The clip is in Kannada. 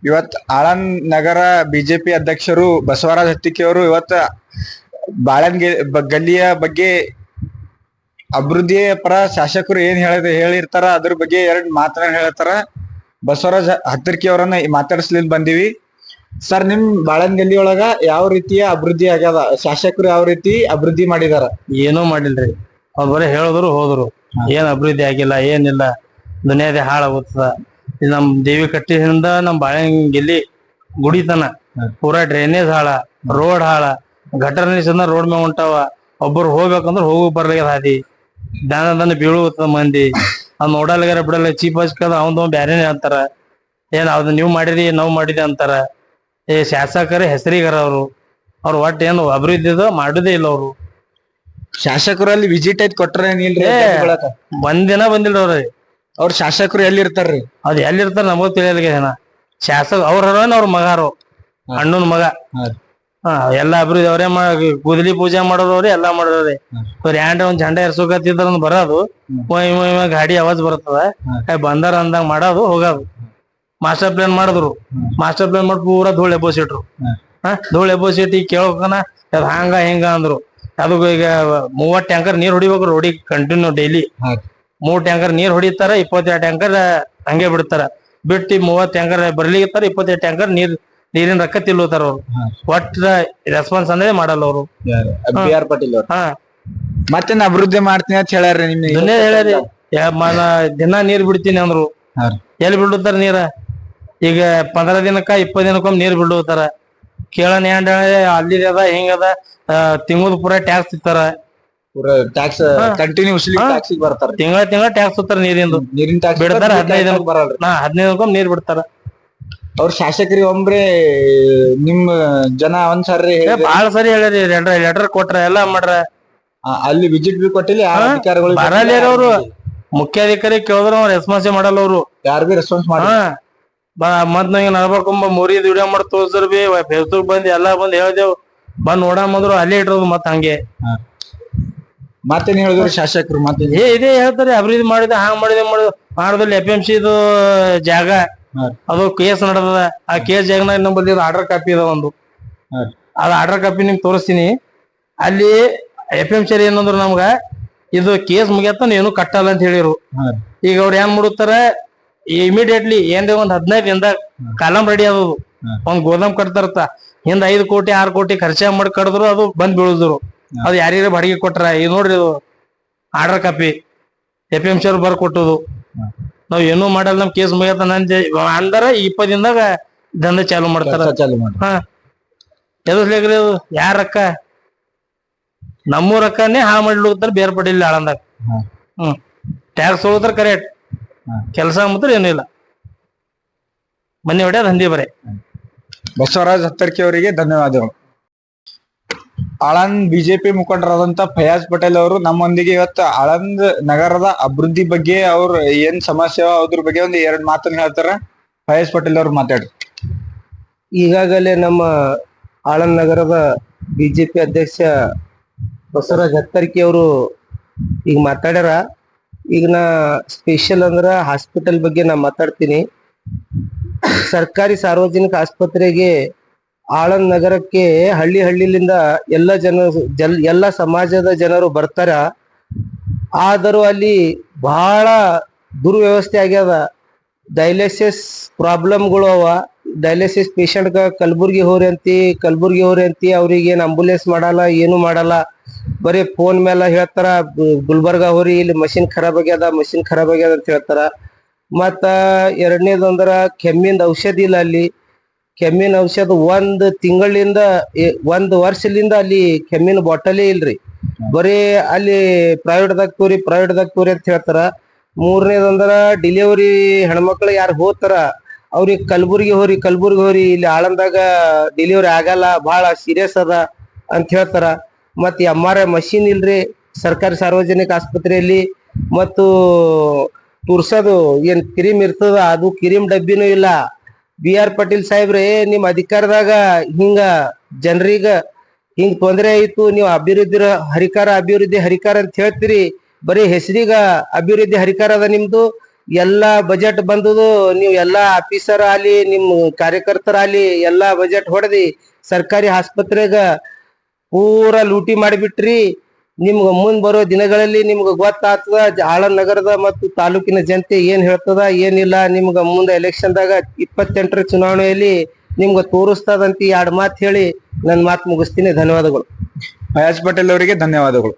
ಇವತ್ ಆಳಂದ್ ನಗರ ಬಿಜೆಪಿ ಅಧ್ಯಕ್ಷರು ಬಸವರಾಜ್ ಹತ್ತಿಕ್ಕಿ ಅವರು ಇವತ್ತ ಗಲ್ಲಿಯ ಬಗ್ಗೆ ಅಭಿವೃದ್ಧಿ ಪರ ಶಾಸಕರು ಏನ್ ಹೇಳಿರ್ತಾರ ಅದ್ರ ಬಗ್ಗೆ ಎರಡ್ ಮಾತನ್ನ ಹೇಳ್ತಾರ. ಬಸವರಾಜ್ ಹತ್ತಿಕ್ಕಿ ಅವರನ್ನ ಮಾತಾಡಿಸ್ಲಿಲ್ ಬಂದಿವಿ. ಸರ್, ನಿಮ್ ಬಾಳನ್ ಗಲ್ಲಿ ಒಳಗ ಯಾವ ರೀತಿಯ ಅಭಿವೃದ್ಧಿ ಆಗ್ಯದ? ಶಾಸಕರು ಯಾವ ರೀತಿ ಅಭಿವೃದ್ಧಿ ಮಾಡಿದಾರ? ಏನೂ ಮಾಡಿಲ್ರಿ. ಅವ್ರು ಬರೀ ಹೇಳಿದ್ರು ಹೋದ್ರು. ಏನ್ ಅಭಿವೃದ್ಧಿ ಆಗಿಲ್ಲ, ಏನಿಲ್ಲ. ದುನಿಯಾದೆ ಹಾಳಾಗುತ್ತದ. ನಮ್ ದೇವಿ ಕಟ್ಟಿದಿಂದ ನಮ್ ಬಾಳೆಗಿಲ್ಲಿ ಗುಡಿತನ ಪೂರಾ ಡ್ರೈನೇಜ್ ಹಾಳ, ರೋಡ್ ಹಾಳ, ಗಟರ್ ನೀರ್ಸನ್ನ ರೋಡ್ ಮ್ಯಾಗ ಹೊಂಟಾವ. ಒಬ್ಬರು ಹೋಗ್ಬೇಕಂದ್ರ ಹೋಗು ಬರ್ಲಾಗ್ಯದ ಹಾದಿ. ದಾನ ಬೀಳುತ್ತ ಮಂದಿ ಅದ್ ನೋಡಲ್ಗಾರ ಬಿಡಲ್ಲ. ಚೀಫ್ ಹಚ್ಕದ ಅವಂದ್ ಬ್ಯಾರೇನೆ ಅಂತಾರ. ಏನ್ ಅದ್ ನೀವ್ ಮಾಡಿರಿ ನಾವ್ ಮಾಡಿದೆ ಅಂತಾರ. ಶಾಸಕರ ಹೆಸರಿಗಾರ ಅವ್ರು ಒಟ್ಟು ಏನು ಅಭಿವೃದ್ಧಿ ಮಾಡುದೇ ಇಲ್ಲ. ಅವ್ರು ಶಾಸಕರಲ್ಲಿ ವಿಸಿಟ್ ಐತ್ ಕೊಟ್ರ ಏನಿಲ್ರಿ? ಒಂದಿನ ಬಂದಿಲ್ರಿ ಅವ್ರ ಶಾಸಕರು ಎಲ್ಲಿರ್ತಾರ್ರಿ? ಅದ್ ಎಲ್ಲಿರ್ತಾರ ನಮಗ್ ತಿಳಿಯಲ್ಲ. ಶಾಸಕ ಅವ್ರ ಮಗಾರು ಅಣ್ಣನ ಮಗ. ಎಲ್ಲಾ ಅಭಿವೃದ್ಧಿ ಅವರೇ ಗುದಲಿ ಪೂಜೆ ಮಾಡೋರವ್ರಿ, ಎಲ್ಲಾ ಮಾಡೋರಿ. ಯಾಂಡ ಒಂದ್ ಜಂಡ ಎರ್ಸೋಕತ್ತಿದ್ರ ಬರೋದು, ಗಾಡಿ ಆವಾಜ್ ಬರ್ತದ, ಬಂದಾರ ಅಂದಂಗ ಮಾಡೋದು ಹೋಗೋದು. ಮಾಸ್ಟರ್ ಪ್ಲಾನ್ ಮಾಡಿದ್ರು. ಮಾಸ್ಟರ್ ಪ್ಲಾನ್ ಮಾಡಿ ಪೂರಾ ಧೂಳ್ ಎಬ್ಬೋಸಿಟ್ರು. ಧೂಳ್ ಎಬ್ಬೋಸಿಟ್ಟು ಕೇಳೋಕನ ಅದ್ ಹಂಗ ಹಿಂಗ ಅಂದ್ರು. ಅದು ಈಗ 30 ಟ್ಯಾಂಕರ್ ನೀರ್ ಹೊಡಿಬೇಕು ರೋಡಿಗೆ ಕಂಟಿನ್ಯೂ ಡೈಲಿ. 3 ಟ್ಯಾಂಕರ್ ನೀರ್ ಹೊಡಿತಾರ, 22 ಟ್ಯಾಂಕರ್ ಹಂಗೆ ಬಿಡ್ತಾರ. ಬಿಟ್ಟು 30 ಟ್ಯಾಂಕರ್ ಬರ್ಲಿತ್ತಾರ, 22 ಟ್ಯಾಂಕರ್ ನೀರಿನ ರೊಕ್ಕ ತಿಲ್ಲುತ್ತಾರ. ಅವ್ರು ಒಟ್ಟ ರೆಸ್ಪಾನ್ಸ್ ಅಂದ್ರೆ ಮಾಡಲ್ಲ ಅವ್ರು. BR ಪಾಟೀಲ್ ಅವ್ರು ಮತ್ತೇನ್ ಅಭಿವೃದ್ಧಿ ಮಾಡ್ತೀನಿ ಅಂತ ಹೇಳ್ಯಾರ? ನಿಮ್ಗೆ ಹೇಳ್ಯಾರಿ. ದಿನ ನೀರ್ ಬಿಡ್ತೀನಿ ಅಂದ್ರು. ಎಲ್ಲಿ ಬಿಡುತ್ತಾರ ನೀರ? ಈಗ 15 ದಿನಕ್ಕ 20 ದಿನಕ್ಕೊಮ್ಮೆ ನೀರ್ ಬಿಡುತ್ತಾರ. ಕೇಳನ್ ಏನ್ ಅಲ್ಲಿ ಅದ ಹಿಂಗದ, ತಿಂಗಳದ ಪೂರಾ ಟ್ಯಾಕ್ಸ್ ತಿಂತಾರ. ಟ್ಯಾಕ್ಸ್ ಕಂಟಿನ್ಯೂಸ್ಲಿ ಬರ್ತಾರ. ತಿಂಗಳ ಟ್ಯಾಕ್ಸ್ ಹೋಗ್ತಾರ. ನೀರಿಂದು ಟ್ಯಾಕ್ಸ್ ಬಿಡ್ತಾರ. 15 ದಿನಕ್ಕೊಮ್ಮೆ ನೀರ್ ಬಿಡ್ತಾರ. ಅವ್ರ ಶಾಸಕರಿಗೆ ಒಮ್ರೆ ನಿಮ್ ಜನ ಒಂದ್ಸಾರಿ ಬಾಳ ಸರಿ ಹೇಳ್ಯಾರಿ. ಲೆಟರ್ ಕೊಟ್ರ, ಎಲ್ಲಾ ಮಾಡ್ರ. ಅಲ್ಲಿ ವಿಸಿಟ್ ಬಿ ಕೊಟ್ಟಿಲ್ಲ ಅಧಿಕಾರಿಗಳು. ಬರಲ್ಲ ಅವ್ರು. ಮುಖ್ಯಾಧಿಕಾರಿ ಕೇಳಿದ್ರು ಅವ್ರು ರೆಸ್ಪಾನ್ಸ್ ಮಾಡಲ್ಲ. ಅವ್ರು ಯಾರು ಬಿ ರೆಸ್ಪಾನ್ಸ್ ಮಾಡಿ ಮತ್ ನಂಗೆ ನಡ್ಬೇಕಂಬ ಮೂರಿದ್ ವಿಡಿಯೋ ಮಾಡಿ ತೋರ್ಸರ್ ಬಿ ಫೇಸ್ಬುಕ್ ಬಂದ್ ಎಲ್ಲಾ ಬಂದ್ ಹೇಳ್ದೇವ್. ಬಂದ್ ನೋಡಂಬಂದ್ರು ಅಲ್ಲೇ ಇಟ್ರೋದು. ಮತ್ ಹಂಗೆ ಮತ್ತೇನ್ ಹೇಳಿದ್ರು ಶಾಸಕರು? ಮತ್ತೆ ಇದೇ ಹೇಳ್ತಾರೆ, ಅಭಿವೃದ್ಧಿ ಮಾಡಿದೆ, ಹಾಂಗ್ ಮಾಡಿದೆ ಮಾಡಿದಲ್ಲಿ FMC ಜಾಗ ಅದು ಕೇಸ್ ನಡೆದ. ಆ ಕೇಸ್ ಜಾಗನಾಗ ನಮ್ಮಲ್ಲಿ ಆರ್ಡರ್ ಕಾಪಿ ಅದ ಒಂದು. ಅದ್ ಆರ್ಡರ್ ಕಾಪಿ ನಿಮ್ಗೆ ತೋರಿಸ್ತೀನಿ. ಅಲ್ಲಿ FMC ಏನಂದ್ರು ನಮ್ಗ ಇದು ಕೇಸ್ ಮುಗಿಯತ್ತ ಏನು ಕಟ್ಟಲ್ಲ ಅಂತ ಹೇಳಿರು. ಈಗ ಅವ್ರು ಏನ್ ಮಾಡುತ್ತಾರ, ಇಮಿಡಿಯೇಟ್ಲಿ ಏನ್ರಿ ಒಂದ್ 15 ದಿನದಾಗ ಕಾಲಂ ರೆಡಿ ಆದದು. ಒಂದ್ ಗೋದಾಮ್ ಕಟ್ತಾರತ್ತ. ಹಿಂದ್ 5 ಕೋಟಿ 6 ಕೋಟಿ ಖರ್ಚ ಮಾಡಿ ಕಡಿದ್ರು, ಅದು ಬಂದ್ ಬೀಳುದ್ರು. ಅದು ಯಾರ್ಯಾರ ಬಾಡಿಗೆ ಕೊಟ್ರ. ಇದು ನೋಡ್ರಿ, ಇದು ಆರ್ಡರ್ ಕಾಪಿ FMC ಅವ್ರು ಬರ್ ಕೊಟ್ಟದು. ನಾವ್ ಏನೂ ಮಾಡಲ್ಲ, ನಮ್ ಕೇಸ್ ಮುಗಿಯತ್ತ ಅಂದಾರ 20 ದಿನದಾಗ ದಂಧೆ ಚಾಲು ಮಾಡ್ತಾರ. ಎದಸ್ಲೇಕ್ರಿ ಅದು? ಯಾರ ರೊಕ್ಕ? ನಮ್ಮೂರ್ ರೊಕ್ಕನೇ ಹಾ ಮಾಡ್ಲಿಡ್ತಾರ ಬೇರೆ ಪಡಿಲ್ಲ ಆಳಂದಾಗ. ಟ್ಯಾಕ್ಸ್ ಹೋಗ್ತಾರ ಕರೆಕ್ಟ್. ಕೆಲಸ ಮಾತ್ರ ಏನೂ ಇಲ್ಲ. ಮನೆ ಹೊಡ್ಯಾದ ಹಂದಿ ಬರೇ. ಬಸವರಾಜ್ ಹತ್ತರ್ಕಿ ಅವರಿಗೆ ಧನ್ಯವಾದಗಳು. ಆಳಂದ್ ಬಿಜೆಪಿ ಮುಖಂಡರಾದಂತ ಫಯಾಜ್ ಪಟೇಲ್ ಅವರು ನಮ್ಮೊಂದಿಗೆ ಇವತ್ತು ಆಳಂದ್ ನಗರದ ಅಭಿವೃದ್ಧಿ ಬಗ್ಗೆ, ಅವ್ರ ಏನ್ ಸಮಸ್ಯೆ ಅದ್ರ ಬಗ್ಗೆ ಒಂದ್ 2 ಮಾತನ್ನ ಹೇಳ್ತಾರ. ಫಯಾಜ್ ಪಟೇಲ್ ಅವ್ರು ಮಾತಾಡ್ರಿ. ಈಗಾಗಲೇ ನಮ್ಮ ಆಳಂದ್ ನಗರದ ಬಿಜೆಪಿ ಅಧ್ಯಕ್ಷ ಬಸವರಾಜ್ ಹತ್ತರ್ಕಿ ಅವರು ಈಗ ಮಾತಾಡ್ಯಾರ. ಈಗ ನಾ ಸ್ಪೆಷಲ್ ಅಂದ್ರ ಹಾಸ್ಪಿಟಲ್ ಬಗ್ಗೆ ನಾ ಮಾತಾಡ್ತೀನಿ. ಸರ್ಕಾರಿ ಸಾರ್ವಜನಿಕ ಆಸ್ಪತ್ರೆಗೆ ಆಳಂದ್ ನಗರಕ್ಕೆ ಹಳ್ಳಿಲಿಂದ ಎಲ್ಲ ಸಮಾಜದ ಜನರು ಬರ್ತಾರ. ಆದರೂ ಅಲ್ಲಿ ಬಹಳ ದುರ್ವ್ಯವಸ್ಥೆ ಆಗ್ಯದ. ಡಯಾಲಿಸಿಸ್ ಪ್ರಾಬ್ಲಮ್ಗಳು ಅವ. ಡಯಾಲಿಸಿಸ್ ಪೇಷಂಟ್ ಕಲಬುರ್ಗಿ ಹೋರಿ ಅಂತಿ ಅವ್ರಿಗೆ ಏನ್ ಆಂಬುಲೆನ್ಸ್ ಮಾಡಲ್ಲ, ಏನು ಮಾಡಲ್ಲ. ಬರೀ ಫೋನ್ ಮೇಲೆ ಹೇಳ್ತಾರ, ಗುಲ್ಬರ್ಗ ಹೋರಿ, ಇಲ್ಲಿ ಮಷಿನ್ ಖರಾಬ್ ಆಗ್ಯದ ಅಂತ ಹೇಳ್ತಾರ. ಮತ್ತ ಎರಡನೇದಂದ್ರ ಕೆಮ್ಮಿಂದ ಔಷಧಿ ಇಲ್ಲ. ಅಲ್ಲಿ ಕೆಮ್ಮಿನ ಔಷಧ 1 ತಿಂಗಳಿಂದ 1 ವರ್ಷದಿಂದ ಅಲ್ಲಿ ಕೆಮ್ಮಿನ ಬಾಟಲೇ ಇಲ್ರಿ. ಬರೀ ಅಲ್ಲಿ ಪ್ರೈವೇಟ್ದಾಗ ತೋರಿ ಅಂತ ಹೇಳ್ತಾರ. ಮೂರನೇದಂದ್ರ ಡೆಲಿವರಿ ಹೆಣ್ಮಕ್ಳು ಯಾರು ಹೋಗ್ತಾರ ಅವ್ರಿಗೆ ಕಲಬುರ್ಗಿ ಹೋರಿ, ಇಲ್ಲಿ ಆಳಂದಾಗ ಡೆಲಿವರಿ ಆಗಲ್ಲ, ಬಹಳ ಸೀರಿಯಸ್ ಅದ ಅಂತ ಹೇಳ್ತಾರ. ಮತ್ MRI ಮಷಿನ್ ಇಲ್ರಿ ಸರ್ಕಾರಿ ಸಾರ್ವಜನಿಕ ಆಸ್ಪತ್ರೆಯಲ್ಲಿ. ಮತ್ತು ತುರ್ಸೋದು ಏನ್ ಕ್ರೀಮ್ ಇರ್ತದ, ಅದು ಕ್ರೀಮ್ ಡಬ್ಬಿನೂ ಇಲ್ಲ. BR ಪಾಟೀಲ್ ಸಾಹೇಬ್ರೆ, ನಿಮ್ ಅಧಿಕಾರದಾಗ ಹಿಂಗ ಜನರಿಗ ಹಿಂಗ್ ತೊಂದರೆ ಆಯ್ತು, ನೀವು ಅಭಿವೃದ್ಧಿ ಹರಿಕಾರ ಅಂತ ಹೇಳ್ತೀರಿ. ಬರೀ ಹೆಸರಿಗ ಅಭಿವೃದ್ಧಿ ಹರಿಕಾರ ಅದ ನಿಮ್ದು. ಎಲ್ಲಾ ಬಜೆಟ್ ಬಂದುದು ನೀವು ಎಲ್ಲಾ ಆಫೀಸರ್ ಆಲಿ ನಿಮ್ ಕಾರ್ಯಕರ್ತರಾಲಿ ಎಲ್ಲಾ ಬಜೆಟ್ ಹೊಡೆದಿ ಸರ್ಕಾರಿ ಆಸ್ಪತ್ರೆಗ ಪೂರಾ ಲೂಟಿ ಮಾಡಿಬಿಟ್ರಿ. ನಿಮ್ಗ ಮುಂದ್ ಬರೋ ದಿನಗಳಲ್ಲಿ ನಿಮ್ಗ ಗೊತ್ತಾಗ್ತದ ಆಳಂದ್ ನಗರದ ಮತ್ತು ತಾಲೂಕಿನ ಜನತೆ ಏನ್ ಹೇಳ್ತದ ಏನಿಲ್ಲ. ನಿಮ್ಗ ಮುಂದೆ ಎಲೆಕ್ಷನ್ದಾಗ 28ರ ಚುನಾವಣೆಯಲ್ಲಿ ನಿಮ್ಗ ತೋರಿಸ್ತದಂತ 2 ಮಾತು ಹೇಳಿ ನನ್ ಮಾತು ಮುಗಿಸ್ತೀನಿ. ಧನ್ಯವಾದಗಳು. ಫಯಾಜ್ ಪಟೇಲ್ ಅವರಿಗೆ ಧನ್ಯವಾದಗಳು.